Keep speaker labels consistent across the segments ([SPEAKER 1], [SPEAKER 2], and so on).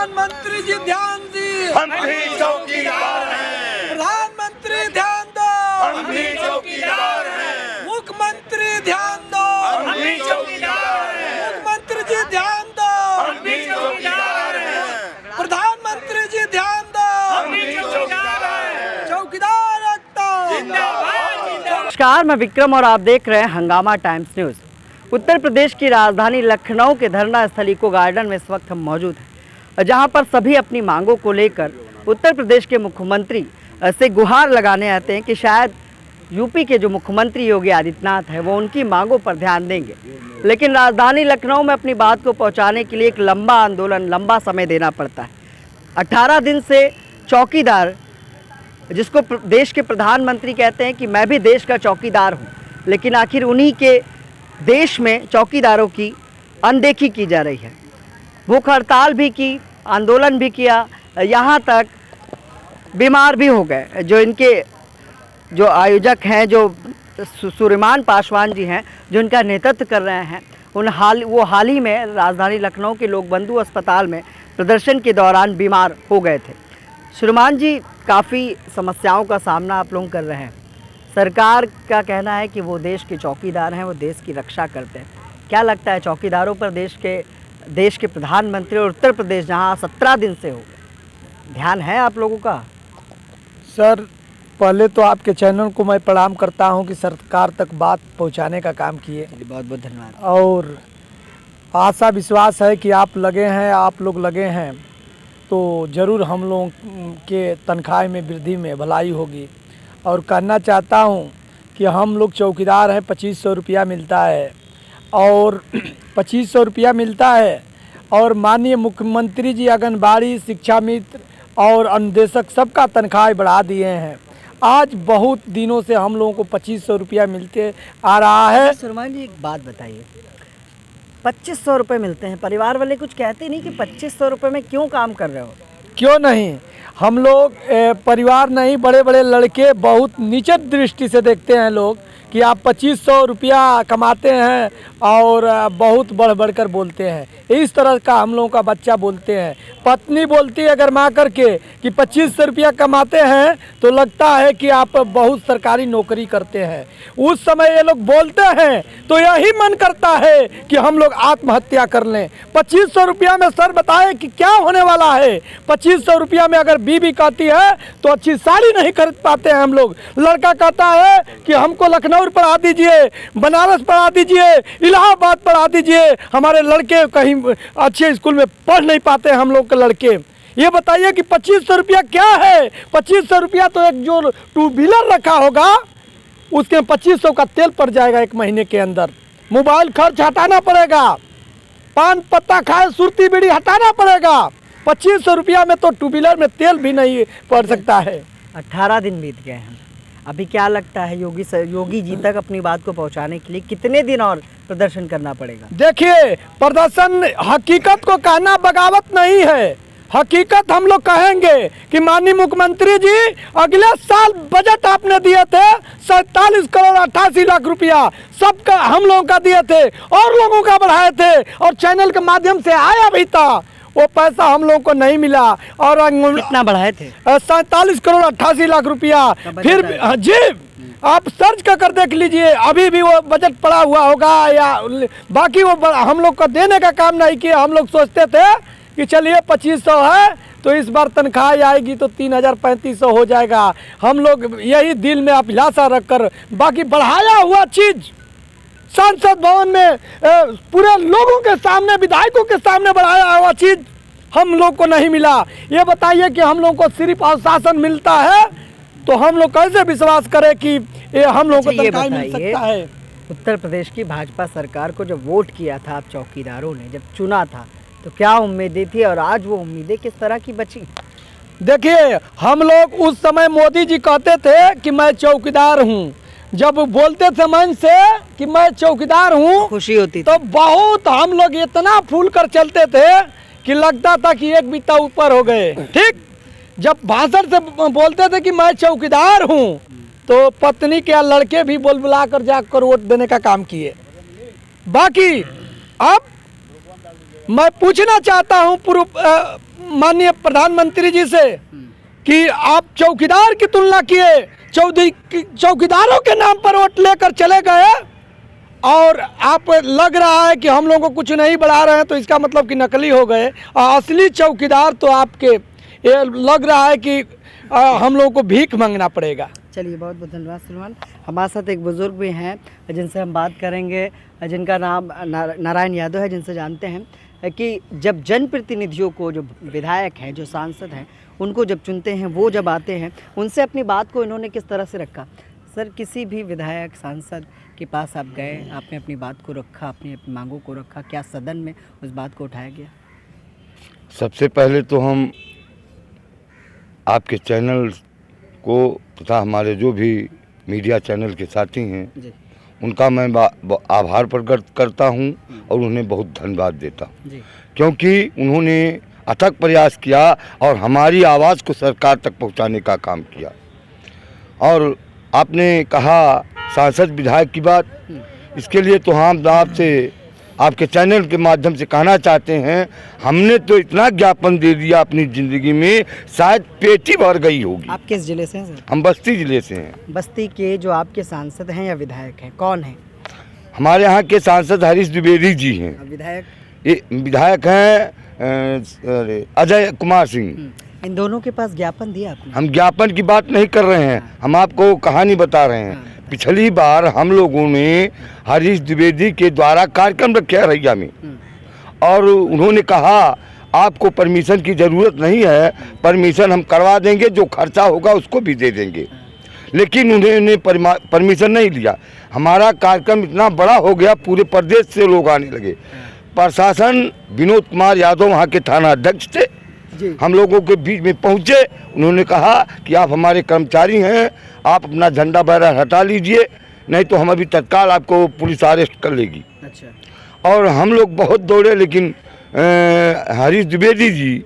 [SPEAKER 1] प्रधानमंत्री जी ध्यान दी,
[SPEAKER 2] हम भी चौकीदार हैं।
[SPEAKER 1] प्रधानमंत्री ध्यान दो,
[SPEAKER 2] हम भी चौकीदार हैं।
[SPEAKER 1] मुख्यमंत्री ध्यान दो,
[SPEAKER 2] हम भी चौकीदार हैं।
[SPEAKER 1] मुख्यमंत्री जी ध्यान दो,
[SPEAKER 2] हम भी चौकीदार हैं।
[SPEAKER 1] प्रधानमंत्री जी ध्यान दो,
[SPEAKER 2] हम भी चौकीदार हैं।
[SPEAKER 1] चौकीदार रखता
[SPEAKER 3] नमस्कार, मैं विक्रम और आप देख रहे हैं हंगामा टाइम्स न्यूज़। उत्तर प्रदेश की राजधानी लखनऊ के धरना स्थल इको गार्डन में इस वक्त हम मौजूद हैं, जहां पर सभी अपनी मांगों को लेकर उत्तर प्रदेश के मुख्यमंत्री से गुहार लगाने आते हैं कि शायद यूपी के जो मुख्यमंत्री योगी आदित्यनाथ है वो उनकी मांगों पर ध्यान देंगे। लेकिन राजधानी लखनऊ में अपनी बात को पहुँचाने के लिए एक लंबा आंदोलन, लंबा समय देना पड़ता है। 18 दिन से चौकीदार, जिसको देश के प्रधानमंत्री कहते हैं कि मैं भी देश का चौकीदार हूं, लेकिन आखिर उन्हीं के देश में चौकीदारों की अनदेखी की जा रही है। भूख हड़ताल भी की, आंदोलन भी किया, यहाँ तक बीमार भी हो गए। जो इनके जो आयोजक हैं, जो सूर्यमान पासवान जी हैं, जो इनका नेतृत्व कर रहे हैं, वो हाल ही में राजधानी लखनऊ के लोक बंधु अस्पताल में प्रदर्शन के दौरान बीमार हो गए थे। सूर्यमान जी, काफ़ी समस्याओं का सामना आप लोग कर रहे हैं। सरकार का कहना है कि वो देश के चौकीदार हैं, वो देश की रक्षा करते हैं। क्या लगता है चौकीदारों पर देश के प्रधानमंत्री और उत्तर प्रदेश जहां 17 दिन से हो, ध्यान है आप लोगों का?
[SPEAKER 1] सर, पहले तो आपके चैनल को मैं प्रणाम करता हूं कि सरकार तक बात पहुंचाने का काम किए।
[SPEAKER 3] बहुत बहुत धन्यवाद।
[SPEAKER 1] और आशा विश्वास है कि आप लोग लगे हैं तो ज़रूर हम लोगों के तनख्वाह में वृद्धि में भलाई होगी। और कहना चाहता हूँ कि हम लोग चौकीदार हैं, 2500 रुपया मिलता है और 2500 रुपया मिलता है। और माननीय मुख्यमंत्री जी आंगनबाड़ी, शिक्षा मित्र और अनुदेशक सबका तनख्वाह बढ़ा दिए हैं। आज बहुत दिनों से हम लोगों को 2500 रुपया मिलते आ रहा है।
[SPEAKER 3] सूर्यमान जी, एक बात बताइए, 2500 रुपये मिलते हैं, परिवार वाले कुछ कहते नहीं कि 2500 रुपये में क्यों काम कर रहे हो?
[SPEAKER 1] क्यों नहीं, हम लोग परिवार नहीं, बड़े बड़े लड़के बहुत नीचे दृष्टि से देखते हैं लोग कि आप 2500 रुपया कमाते हैं और बहुत बढ़ बढ़कर बोलते हैं। इस तरह का हम लोगों का बच्चा बोलते हैं। पत्नी बोलती है अगर माँ करके कि 2500 रुपया कमाते हैं तो लगता है कि आप बहुत सरकारी नौकरी करते हैं। उस समय ये लोग बोलते हैं तो यही मन करता है कि हम लोग आत्महत्या कर लें। 2500 रुपया में सर बताए कि क्या होने वाला है? 2500 रुपया में अगर बीवी कहती है तो अच्छी साड़ी नहीं खरीद पाते हैं हम लोग। लड़का कहता है कि हमको लखनऊ पढ़ा दीजिए, बनारस पढ़ा दीजिए, इलाहाबाद पढ़ा दीजिए, हमारे लड़के कहीं अच्छे स्कूल में पढ़ नहीं पाते हम लोग के लड़के। ये बताइए कि 2500 रुपया क्या है? 2500 रुपया तो एक जो 2 व्हीलर रखा होगा उसके 2500 का तेल पड़ जाएगा एक महीने के अंदर। मोबाइल खर्च हटाना पड़ेगा, पान पत्ता खाए सुरती बीड़ी हटाना पड़ेगा। 2500 रुपया में तो 2 व्हीलर में तेल भी नहीं पड़ सकता है।
[SPEAKER 3] 18 दिन बीत गए हैं, अभी क्या लगता है योगी जी तक अपनी बात को पहुंचाने के लिए कितने दिन और प्रदर्शन करना पड़ेगा?
[SPEAKER 1] देखिए, प्रदर्शन हकीकत को कहना बगावत नहीं है। हकीकत हम लोग कहेंगे कि माननीय मुख्यमंत्री जी अगले साल बजट आपने दिए थे 47 करोड़ 88 लाख रुपया, सबका हम लोगों का दिए थे और लोगों का बढ़ाए थे और चैनल के माध्यम से आया भी था। वो पैसा हम लोगों को नहीं मिला। और
[SPEAKER 3] कितना बढ़ाए थे?
[SPEAKER 1] 47 करोड़ 88 लाख रुपया। फिर जी आप सर्च कर देख लीजिए, अभी भी वो बजट पड़ा हुआ होगा या बाकी वो हम लोग को देने का काम नहीं किया। हम लोग सोचते थे कि चलिए 2500 है तो इस बार तनख्वाह आएगी तो 3000-3500 हो जाएगा। हम लोग यही दिल में अभिलाषा रखकर बाकी बढ़ाया हुआ चीज़ संसद भवन में पूरे लोगों के सामने, विधायकों के सामने बढ़ाया हुआ चीज़ हम लोग को नहीं मिला। ये बताइए कि हम लोग को सिर्फ आश्वासन मिलता है तो हम लोग कैसे विश्वास करें कि ये हम लोगों को तनख्वाह मिल सकता है?
[SPEAKER 3] उत्तर प्रदेश की भाजपा सरकार को जब वोट किया था आप चौकीदारों ने, जब चुना था, तो क्या उम्मीदें थी और आज वो उम्मीदें किस तरह की बची?
[SPEAKER 1] देखिए, हम लोग उस समय मोदी जी कहते थे कि मैं चौकीदार हूँ। जब बोलते थे मन से कि मैं चौकीदार हूँ,
[SPEAKER 3] खुशी होती
[SPEAKER 1] तो बहुत हम लोग इतना फूल कर चलते थे कि लगता था कि एक बीता ऊपर हो गए। ठीक, जब भाषण से बोलते थे कि मैं चौकीदार हूँ तो पत्नी के लड़के भी बुला कर जाकर वोट देने का काम किए। बाकी अब मैं पूछना चाहता हूँ माननीय प्रधानमंत्री जी से कि आप चौकीदार की तुलना किए, चौकीदारों के नाम पर वोट लेकर चले गए और आप लग रहा है कि हम लोगों को कुछ नहीं बढ़ा रहे हैं, तो इसका मतलब कि नकली हो गए और असली चौकीदार तो आपके ये लग रहा है कि हम लोगों को भीख मांगना पड़ेगा।
[SPEAKER 3] चलिए, बहुत बहुत धन्यवाद सलमान। हमारे साथ एक बुज़ुर्ग भी हैं जिनसे हम बात करेंगे, जिनका नाम नारायण यादव है, जिनसे जानते हैं कि जब जनप्रतिनिधियों को, जो विधायक हैं, जो सांसद हैं, उनको जब चुनते हैं, वो जब आते हैं, उनसे अपनी बात को इन्होंने किस तरह से रखा। सर, किसी भी विधायक सांसद के पास आप गए, आपने अपनी बात को रखा, अपनी मांगों को रखा, क्या सदन में उस बात को उठाया गया?
[SPEAKER 4] सबसे पहले तो हम आपके चैनल को तथा हमारे जो भी मीडिया चैनल के साथी हैं
[SPEAKER 3] जी
[SPEAKER 4] उनका मैं आभार प्रकट करता हूं और उन्हें बहुत धन्यवाद देता हूं,
[SPEAKER 3] जी,
[SPEAKER 4] क्योंकि उन्होंने अथक प्रयास किया और हमारी आवाज़ को सरकार तक पहुंचाने का काम किया। और आपने कहा सांसद विधायक की बात, इसके लिए तो हम आपसे, आपके चैनल के माध्यम से कहना चाहते हैं, हमने तो इतना ज्ञापन दे दिया अपनी ज़िंदगी में, शायद पेट ही भर गई होगी।
[SPEAKER 3] आप किस जिले से हैं सर?
[SPEAKER 4] हम बस्ती ज़िले से हैं।
[SPEAKER 3] बस्ती के जो आपके सांसद हैं या विधायक हैं, कौन हैं?
[SPEAKER 4] हमारे यहाँ के सांसद हरीश द्विवेदी जी हैं।
[SPEAKER 3] विधायक?
[SPEAKER 4] ये विधायक हैं अजय कुमार सिंह।
[SPEAKER 3] इन दोनों के पास ज्ञापन दिया आपने?
[SPEAKER 4] हम ज्ञापन की बात नहीं कर रहे हैं, हम आपको कहानी बता रहे हैं। पिछली बार हम लोगों ने हरीश द्विवेदी के द्वारा कार्यक्रम रखे रैया में और उन्होंने कहा आपको परमिशन की ज़रूरत नहीं है, परमिशन हम करवा देंगे, जो खर्चा होगा उसको भी दे देंगे। लेकिन उन्होंने परमिशन नहीं लिया। हमारा कार्यक्रम इतना बड़ा हो गया, पूरे प्रदेश से लोग आने लगे। प्रशासन, विनोद कुमार यादव वहाँ के थाना अध्यक्ष थे, हम लोगों के बीच में पहुँचे। उन्होंने कहा कि आप हमारे कर्मचारी हैं, आप अपना झंडा बैनर हटा लीजिए, नहीं तो हम अभी तत्काल आपको पुलिस अरेस्ट कर लेगी।
[SPEAKER 3] अच्छा।
[SPEAKER 4] और हम लोग बहुत दौड़े, लेकिन हरीश द्विवेदी जी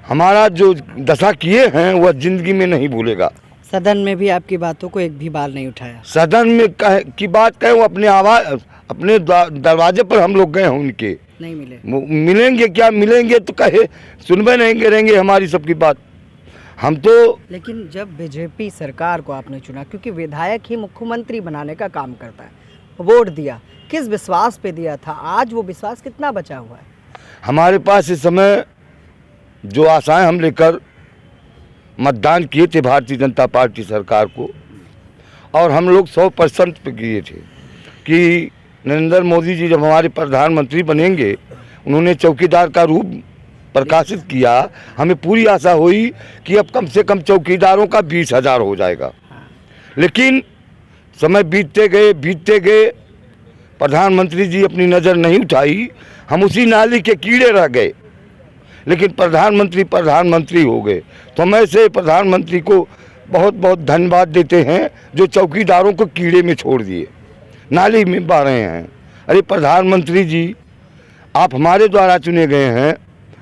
[SPEAKER 4] हमारा जो दशा किए हैं वह जिंदगी में नहीं भूलेगा।
[SPEAKER 3] सदन में भी आपकी बातों को एक भी बार नहीं उठाया?
[SPEAKER 4] सदन में की बात कहें, वो अपने आवाज़, अपने दरवाजे पर हम लोग गए हैं, उनके
[SPEAKER 3] नहीं मिले।
[SPEAKER 4] मिलेंगे क्या? मिलेंगे तो कहे सुनबे नहीं करेंगे हमारी सबकी बात। हम तो,
[SPEAKER 3] लेकिन जब बीजेपी सरकार को आपने चुना, क्योंकि विधायक ही मुख्यमंत्री बनाने का काम करता है, वोट दिया, किस विश्वास पे दिया था? आज वो विश्वास कितना बचा हुआ है?
[SPEAKER 4] हमारे पास इस समय जो आशाएं हम लेकर मतदान किए थे भारतीय जनता पार्टी सरकार को, और हम लोग 100% पे किए थे कि नरेंद्र मोदी जी जब हमारे प्रधानमंत्री बनेंगे, उन्होंने चौकीदार का रूप प्रकाशित किया। हमें पूरी आशा हुई कि अब कम से कम चौकीदारों का 20,000 हो जाएगा। लेकिन समय बीतते गए, प्रधानमंत्री जी अपनी नज़र नहीं उठाई, हम उसी नाली के कीड़े रह गए। लेकिन प्रधानमंत्री हो गए। तो हम ऐसे प्रधानमंत्री को बहुत बहुत धन्यवाद देते हैं जो चौकीदारों को कीड़े में छोड़ दिए, नाली में बह रहे हैं। अरे प्रधानमंत्री जी, आप हमारे द्वारा चुने गए हैं,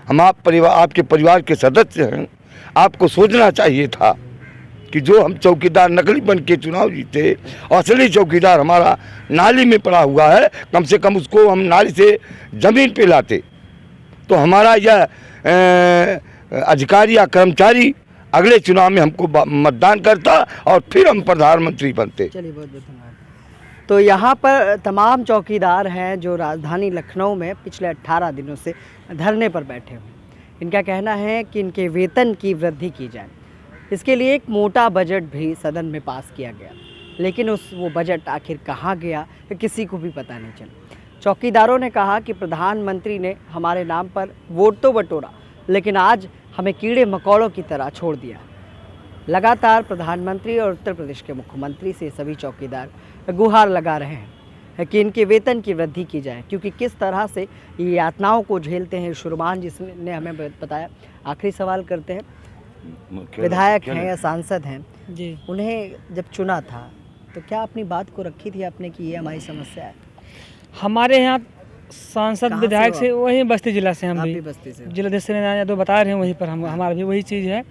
[SPEAKER 4] हम आपके परिवार के सदस्य हैं। आपको सोचना चाहिए था कि जो हम चौकीदार नकली बन के चुनाव जीते, असली चौकीदार हमारा नाली में पड़ा हुआ है, कम से कम उसको हम नाली से ज़मीन पे लाते तो हमारा यह अधिकारी या कर्मचारी अगले चुनाव में हमको मतदान करता और फिर हम प्रधानमंत्री बनते।
[SPEAKER 3] चलिए, बहुत बहुत धन्यवाद। तो यहाँ पर तमाम चौकीदार हैं जो राजधानी लखनऊ में पिछले 18 दिनों से धरने पर बैठे हुए। इनका कहना है कि इनके वेतन की वृद्धि की जाए। इसके लिए एक मोटा बजट भी सदन में पास किया गया, लेकिन वो बजट आखिर कहाँ गया किसी को भी पता नहीं चला। चौकीदारों ने कहा कि प्रधानमंत्री ने हमारे नाम पर वोट तो बटोरा, लेकिन आज हमें कीड़े मकोड़ों की तरह छोड़ दिया। लगातार प्रधानमंत्री और उत्तर प्रदेश के मुख्यमंत्री से सभी चौकीदार गुहार लगा रहे हैं कि इनके वेतन की वृद्धि की जाए, क्योंकि किस तरह से ये यातनाओं को झेलते हैं। शुरमान जिसने हमें बताया। आखिरी सवाल करते हैं, विधायक हैं या सांसद हैं जी, उन्हें जब चुना था तो क्या अपनी बात को रखी थी आपने कि ये हमारी समस्या है?
[SPEAKER 5] हमारे यहाँ सांसद विधायक से वही बस्ती जिला से, हम भी
[SPEAKER 3] बस्ती से
[SPEAKER 5] जिलाध्यक्ष यादव बता रहे हैं, वहीं पर हमारा भी वही चीज़ है।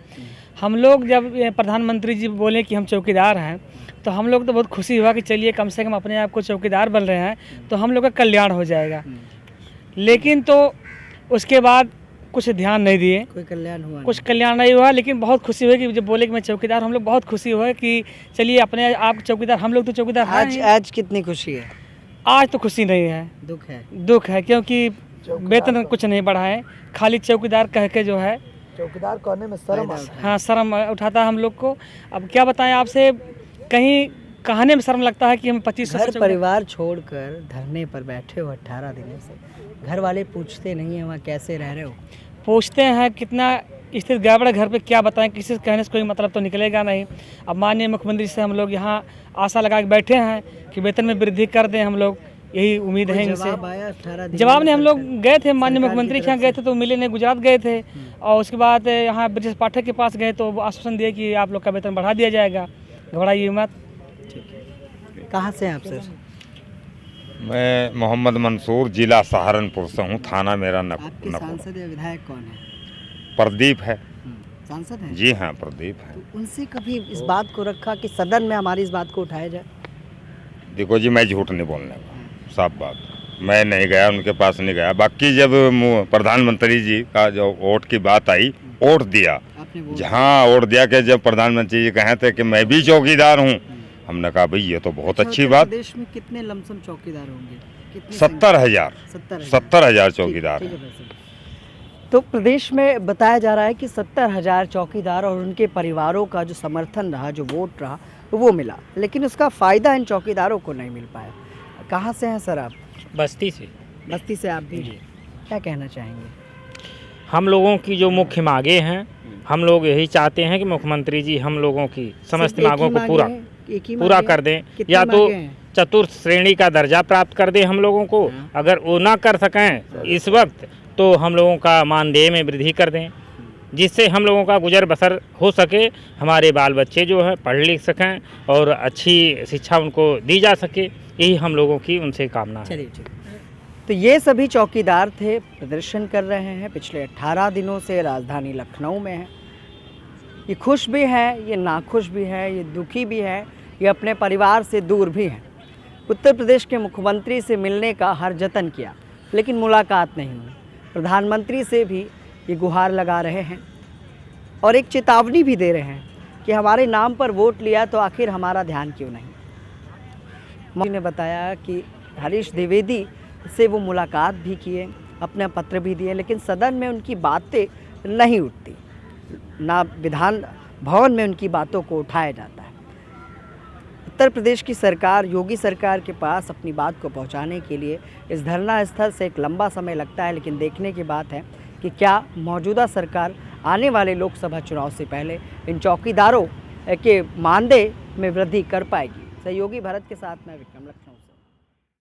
[SPEAKER 5] हम लोग जब प्रधानमंत्री जी बोले कि हम चौकीदार हैं, तो हम लोग तो बहुत खुशी हुआ कि चलिए कम से कम अपने आप को चौकीदार बन रहे हैं तो हम लोग का कल्याण हो जाएगा। लेकिन तो उसके बाद कुछ ध्यान नहीं दिए,
[SPEAKER 3] कोई कल्याण हुआ
[SPEAKER 5] कुछ कल्याण नहीं हुआ। लेकिन बहुत खुशी हुई कि जब बोले कि मैं चौकीदार, हम लोग बहुत खुशी हुए कि चलिए अपने आप चौकीदार, हम लोग तो चौकीदार हैं
[SPEAKER 3] आज
[SPEAKER 5] ही।
[SPEAKER 3] आज कितनी खुशी है?
[SPEAKER 5] आज तो खुशी नहीं है, दुख है, क्योंकि वेतन कुछ नहीं बढ़ा है, खाली चौकीदार कह के जो है
[SPEAKER 1] चौकीदार कहने में शर्म आता है।
[SPEAKER 5] हाँ शर्म उठाता है हम लोग को। अब क्या बताएं आपसे, कहीं कहने में शर्म लगता है कि हम 2500
[SPEAKER 3] घर परिवार छोड़कर धरने पर बैठे हो 18 दिनों से, घर वाले पूछते नहीं है वहाँ कैसे रह रहे हो?
[SPEAKER 5] पूछते हैं कितना स्थिति गड़बड़ है घर पे, क्या बताएं, किसी से कहने से कोई मतलब तो निकलेगा नहीं। अब माननीय मुख्यमंत्री से हम लोग यहाँ आशा लगा के बैठे हैं कि वेतन में वृद्धि कर दें, हम लोग यही उम्मीद है इनसे।
[SPEAKER 3] जवाब आया 18 दिन
[SPEAKER 5] जवाब
[SPEAKER 3] में?
[SPEAKER 5] नहीं, हम लोग गए थे माननीय
[SPEAKER 3] सरकार की
[SPEAKER 5] मुख्यमंत्री के यहाँ
[SPEAKER 3] तरफ
[SPEAKER 5] गए थे तो मिले नहीं, गुजरात गए थे, और उसके बाद यहाँ ब्रजेश पाठक के पास गए तो वो आश्वासन दिए कि आप लोग का वेतन बढ़ा दिया जाएगा, घबराइए मत।
[SPEAKER 3] कहाँ से हैं आप सर?
[SPEAKER 6] मैं मोहम्मद मंसूर, जिला सहारनपुर से हूँ, थाना मेरा
[SPEAKER 3] आपके
[SPEAKER 6] नपुर।
[SPEAKER 3] सांसद या विधायक कौन है?
[SPEAKER 6] प्रदीप है।
[SPEAKER 3] सांसद हैं?
[SPEAKER 6] जी हाँ, प्रदीप है।
[SPEAKER 3] तो उनसे कभी इस बात को रखा कि सदन में हमारी इस बात को उठाया जाए?
[SPEAKER 6] देखो जी, मैं झूठ नहीं बोलने का, साफ बात, मैं नहीं गया, उनके पास नहीं गया। बाकी जब प्रधानमंत्री जी का जो वोट की बात आई, वोट दिया,
[SPEAKER 3] आपने वो
[SPEAKER 6] जहाँ वोट दिया कि जब प्रधानमंत्री जी कहे थे कि मैं भी चौकीदार हूँ, हमने कहा भाई ये तो बहुत अच्छी बात।
[SPEAKER 3] देश में कितने लमसम चौकीदार होंगे?
[SPEAKER 6] 70,000 70,000 चौकीदार
[SPEAKER 3] ठीक
[SPEAKER 6] हैं।
[SPEAKER 3] है भाई साहब। तो प्रदेश में बताया जा रहा है कि 70,000 चौकीदार और उनके परिवारों का जो समर्थन रहा, जो वोट रहा, वो मिला, लेकिन उसका फ़ायदा इन चौकीदारों को नहीं मिल पाया। कहाँ से हैं सर आप?
[SPEAKER 7] बस्ती से।
[SPEAKER 3] बस्ती से आप भी? क्या कहना चाहेंगे?
[SPEAKER 7] हम लोगों की जो मुख्य मांगे हैं, हम लोग यही चाहते हैं कि मुख्यमंत्री जी हम लोगों की समस्त
[SPEAKER 3] सिर्फ एक ही
[SPEAKER 7] मांगों को
[SPEAKER 3] मांगे
[SPEAKER 7] पूरा
[SPEAKER 3] हैं? एक ही
[SPEAKER 7] पूरा
[SPEAKER 3] मांगे
[SPEAKER 7] कर
[SPEAKER 3] हैं?
[SPEAKER 7] दें,
[SPEAKER 3] कितनी
[SPEAKER 7] या तो
[SPEAKER 3] मांगे हैं?
[SPEAKER 7] चतुर्थ श्रेणी का दर्जा प्राप्त कर दें हम लोगों को।
[SPEAKER 3] हाँ।
[SPEAKER 7] अगर वो ना कर सकें इस वक्त, तो हम लोगों का मानदेय में वृद्धि कर दें, जिससे हम लोगों का गुजर बसर हो सके, हमारे बाल बच्चे जो है पढ़ लिख सकें और अच्छी शिक्षा उनको दी जा सके। यही हम लोगों की उनसे कामना है।
[SPEAKER 3] चलिए ठीक। तो ये सभी चौकीदार थे, प्रदर्शन कर रहे हैं, पिछले 18 दिनों से राजधानी लखनऊ में हैं। ये खुश भी हैं, ये नाखुश भी हैं, ये दुखी भी हैं, ये अपने परिवार से दूर भी हैं। उत्तर प्रदेश के मुख्यमंत्री से मिलने का हर जतन किया, लेकिन मुलाकात नहीं हुई। प्रधानमंत्री से भी ये गुहार लगा रहे हैं और एक चेतावनी भी दे रहे हैं कि हमारे नाम पर वोट लिया तो आखिर हमारा ध्यान क्यों नहीं। मोदी ने बताया कि हरीश द्विवेदी से वो मुलाकात भी किए, अपना पत्र भी दिए, लेकिन सदन में उनकी बातें नहीं उठती, ना विधान भवन में उनकी बातों को उठाया जाता है। उत्तर प्रदेश की सरकार, योगी सरकार के पास अपनी बात को पहुंचाने के लिए इस धरना स्थल से एक लंबा समय लगता है, लेकिन देखने की बात है कि क्या मौजूदा सरकार आने वाले लोकसभा चुनाव से पहले इन चौकीदारों के मानदेय में वृद्धि कर पाएगी। सहयोगी भरत के साथ मैं विक्रम, लखनऊ से।